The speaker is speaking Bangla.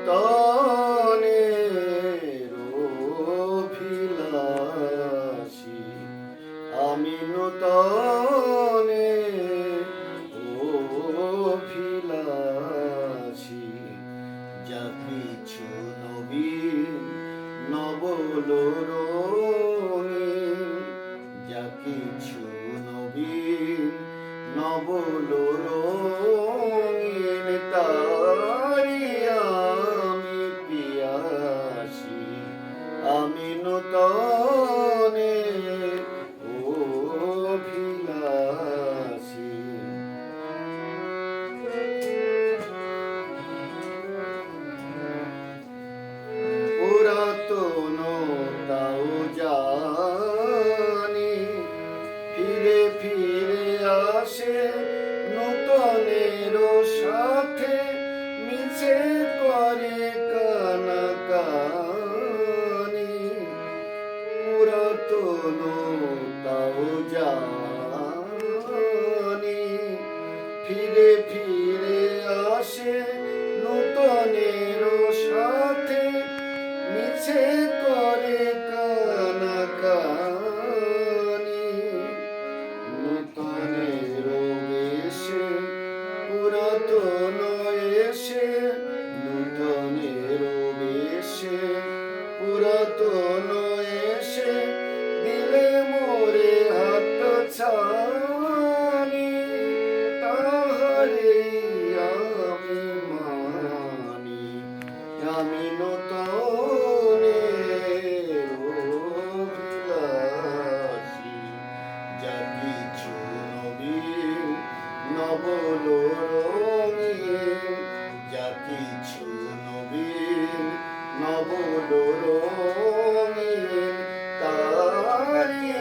নূতনের অভিলাষী, আমি নূতনের অভিলাষী। যা কিছু নবীন নবল রঙিন, যা কিছু নবীন নবল রঙিন, তারি আমি পিয়াসী, আমি নূতনের অভিলাষী। পুরাতন তাও জানি, ফিরে ফিরে আসে নূতনের সাথে, মিছে করে কানাকানি। পুরাতন তাও জানি, ফিরে ফিরে আসে নূতনের সাথে, মিছে করে কানাকানি। নূতনের বেশে পুরাতন এসে, নূতনের বেশে পুরাতন এসে, দিলে মোরে হাত ছানি, তাহারে আমি মানি, আমি নূতনের অভিলাষী। যা কিছু নবীন নবল রঙিন, যা কিছু নবীন নবল রঙিন, তারি